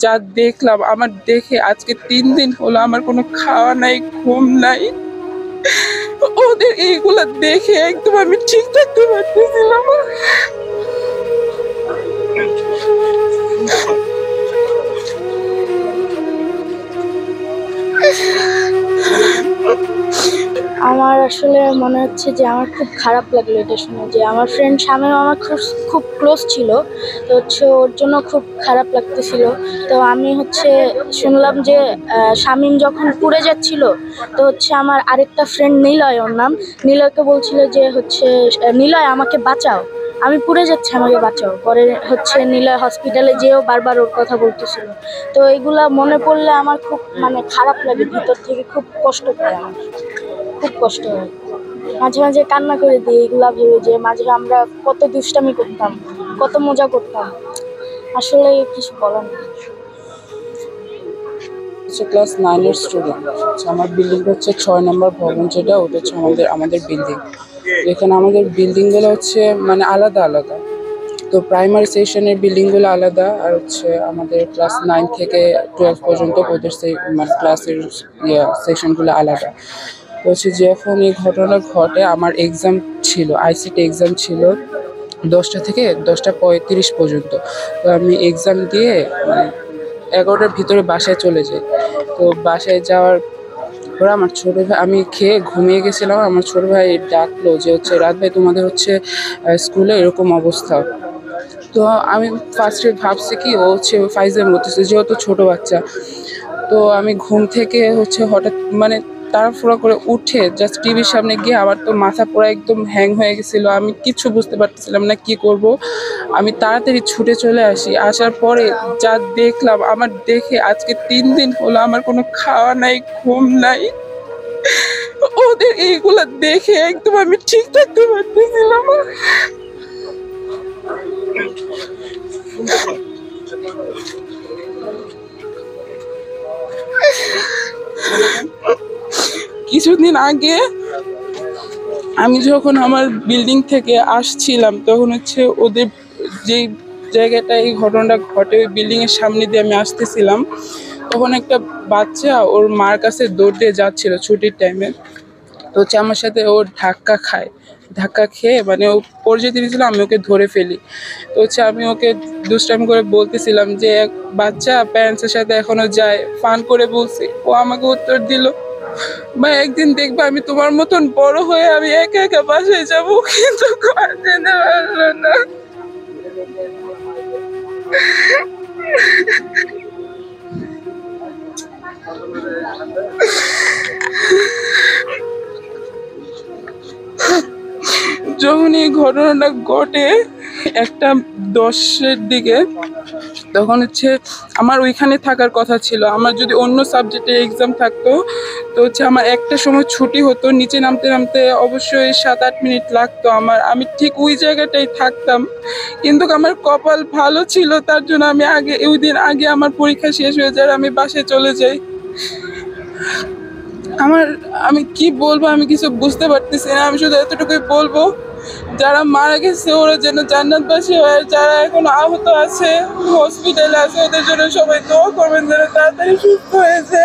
যা দেখলাম, আমার দেখে আজকে 3 দিন হলো আমার কোনো খাওয়া নাই, ঘুম নাই। ওদের এইগুলা দেখে একদম আমি ঠিক থাকতে পারতেছিলাম। আমার আসলে মনে হচ্ছে যে আমার খুব খারাপ লাগলো এটা শুনে, যে আমার ফ্রেন্ড শামীম আমার খুব খুব ক্লোজ ছিল, তো হচ্ছে ওর জন্য খুব খারাপ লাগতেছিল। তো আমি হচ্ছে শুনলাম যে শামীম যখন পুড়ে যাচ্ছিল, তো হচ্ছে আমার আরেকটা ফ্রেন্ড নিলয়, ওর নাম, নিলয়কে বলছিল যে হচ্ছে নিলয় আমাকে বাঁচাও, আমি পুড়ে যাচ্ছি, আমাকে বাঁচাও। পরে হচ্ছে নিলয় হসপিটালে যেও বারবার ওর কথা বলতেছিল। তো এগুলা মনে পড়লে আমার খুব মানে খারাপ লাগে, ভিতর থেকে খুব কষ্ট পায়, আমার খুব কষ্ট হয়। মাঝে মাঝে কান্না করে দিই এগুলা ভেবে, যে মাঝে আমরা কত দুষ্টামি করতাম, কত মজা করতাম, আসলে কিছু বলার নেই। ক্লাস 9-এর স্টুডেন্ট। আমার বিল্ডিংটা হচ্ছে 6 নম্বর ভবন, যেটা ওটা হচ্ছে আমাদের বিল্ডিং। এখানে আমাদের বিল্ডিংগুলো হচ্ছে মানে আলাদা আলাদা। তো প্রাইমারি সেকশনের বিল্ডিংগুলো আলাদা, আর হচ্ছে আমাদের ক্লাস 9 থেকে 12 পর্যন্ত ওদের মানে ক্লাসের সেকশনগুলো আলাদা। তো হচ্ছে যখন এই ঘটনা ঘটে, আমার এক্সাম ছিল, আইসিটি এক্সাম ছিল 10টা থেকে 10টা 35 পর্যন্ত। তো আমি এক্সাম দিয়ে মানে 11টার ভিতরে বাসায় চলে যাই। তো বাসায় যাওয়ার পর আমার ছোট ভাই, আমি খেয়ে ঘুমিয়ে গেছিলাম, আমার ছোট ভাই ডাকলো যে হচ্ছে রাত ভাই তোমাদের হচ্ছে স্কুলে এরকম অবস্থা। তো আমি ফার্স্টে ভাবছি কি ও হচ্ছে ফাইজলামি করতেছে, যেহেতু ছোট বাচ্চা। তো আমি ঘুম থেকে হচ্ছে হঠাৎ মানে তাড়াহুড়া করে উঠে জাস্ট টিভির সামনে গিয়ে, আমার তো মাথা পুরো একদম হ্যাং হয়ে গেছিলো, আমি কিছু বুঝতে পারতেছিলাম না কি করব। আমি তাড়াতাড়ি ছুটে চলে আসি, আসার পরে যা দেখলাম, আমার দেখে আজকে 3 দিন হলো আমার কোনো খাওয়া নাই, ঘুম নাই। ওদের এইগুলা দেখে একদম আমি ঠিক থাকতে পারতেছিলাম। কিছুদিন আগে আমি যখন আমার বিল্ডিং থেকে আসছিলাম, তখন হচ্ছে ওদের যেই জায়গাটায় এই ঘটনাটা ঘটে, ওই বিল্ডিং এর সামনে দিয়ে আমি আসতেছিলাম, তখন একটা বাচ্চা ওর মার কাছে দৌড় দিয়ে যাচ্ছিল ছুটির টাইমে। তো হচ্ছে আমার সাথে ও ধাক্কা খেয়ে মানে ও পড়ে যেতে দিয়েছিল, আমি ওকে ধরে ফেলি। তো হচ্ছে আমি ওকে দুষ্টামি করে বলতেছিলাম যে এক বাচ্চা প্যারেন্টসের সাথে এখনো যায়, ফান করে বলছি। ও আমাকে উত্তর দিল, ভাই একদিন দেখবে আমি তোমার মতন বড় হয়ে আমি একা একা বাসায় যাবো, কিন্তু ঘর যেতে পারলো না। যখন এই ঘটনাটা ঘটে একটা 10-এর দিকে, তখন হচ্ছে আমার ওইখানে থাকার কথা ছিল। আমার যদি অন্য সাবজেক্টে এক্সাম থাকতো, তো হচ্ছে আমার একটা সময় ছুটি হতো, নিচে নামতে নামতে অবশ্যই 7-8 মিনিট লাগতো আমার, আমি ঠিক ওই জায়গাটাই থাকতাম। কিন্তু আমার কপাল ভালো ছিল, তার জন্য আমি ওই দিন আগে আমার পরীক্ষা শেষ হয়ে যায়, আমি বাসায় চলে যাই। আমি কি বলবো, আমি কিছু বুঝতে পারতেছি না। আমি শুধু এতটুকুই বলবো, যারা মারা গেছে ওরা যেন জান্নাতবাসী হয়, যারা এখন আহত আছে, হসপিটালে আছে, ওদের জন্য সবাই দোয়া করবেন যেন তাড়াতাড়ি সুস্থ হয়েছে।